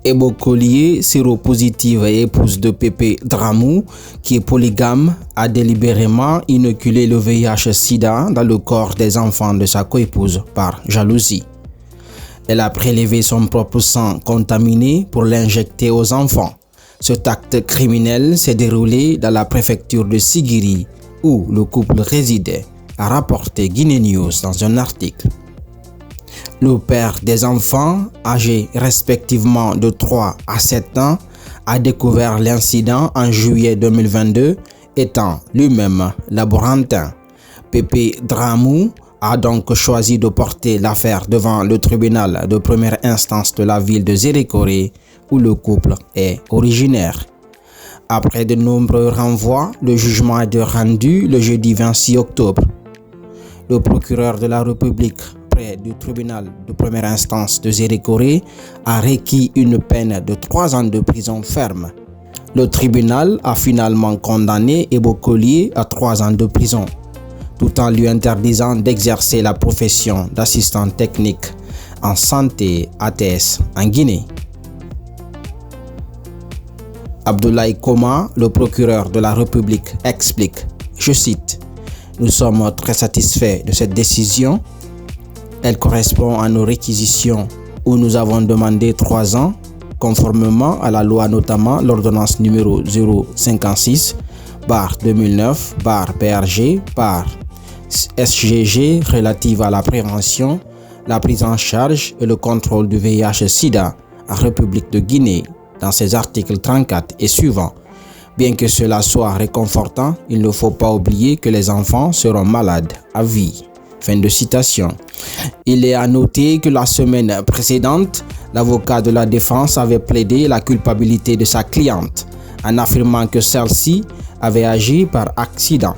Ebo Collier, séropositive et épouse de Pépé Dramou, qui est polygame, a délibérément inoculé le VIH-Sida dans le corps des enfants de sa coépouse par jalousie. Elle a prélevé son propre sang contaminé pour l'injecter aux enfants. Cet acte criminel s'est déroulé dans la préfecture de Sigiri, où le couple résidait, a rapporté Guinée News dans un article. Le père des enfants, âgés respectivement de 3 à 7 ans, a découvert l'incident en juillet 2022, étant lui-même laborantin. Pépé Dramou a donc choisi de porter l'affaire devant le tribunal de première instance de la ville de Zérékoré, où le couple est originaire. Après de nombreux renvois, le jugement a été rendu le jeudi 26 octobre. Le procureur de la République du tribunal de première instance de Zérékoré a requis une peine de 3 ans de prison ferme. Le tribunal a finalement condamné Ebo Collier à 3 ans de prison, tout en lui interdisant d'exercer la profession d'assistant technique en santé ATS en Guinée. Abdoulaye Koma, le procureur de la République, explique, je cite, « Nous sommes très satisfaits de cette décision. Elle correspond à nos réquisitions où nous avons demandé 3 ans, conformément à la loi, notamment l'ordonnance numéro 056/2009/BRG/SGG relative à la prévention, la prise en charge et le contrôle du VIH-Sida en République de Guinée dans ses articles 34 et suivants. Bien que cela soit réconfortant, il ne faut pas oublier que les enfants seront malades à vie. » Fin de citation. Il est à noter que la semaine précédente, l'avocat de la défense avait plaidé la culpabilité de sa cliente en affirmant que celle-ci avait agi par accident.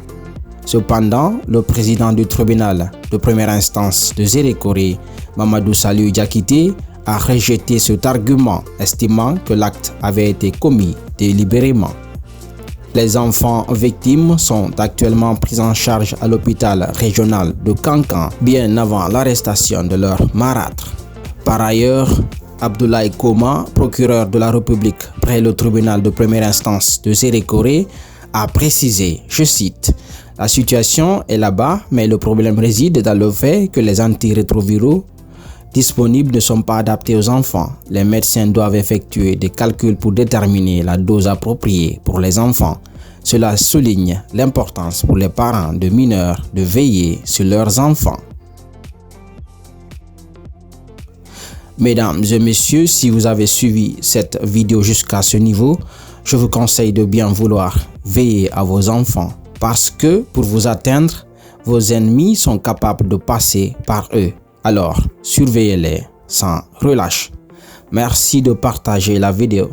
Cependant, le président du tribunal de première instance de Zérékoré, Mamadou Saliou Diakité, a rejeté cet argument, estimant que l'acte avait été commis délibérément. Les enfants victimes sont actuellement pris en charge à l'hôpital régional de Kankan, bien avant l'arrestation de leur marâtre. Par ailleurs, Abdoulaye Koma, procureur de la République près le tribunal de première instance de Zérékoré, a précisé, je cite, « La situation est là-bas, mais le problème réside dans le fait que les antirétroviraux disponibles ne sont pas adaptés aux enfants. Les médecins doivent effectuer des calculs pour déterminer la dose appropriée pour les enfants. Cela souligne l'importance pour les parents de mineurs de veiller sur leurs enfants. » Mesdames et messieurs, si vous avez suivi cette vidéo jusqu'à ce niveau, je vous conseille de bien vouloir veiller à vos enfants parce que pour vous atteindre, vos ennemis sont capables de passer par eux. Alors, surveillez-les sans relâche. Merci de partager la vidéo.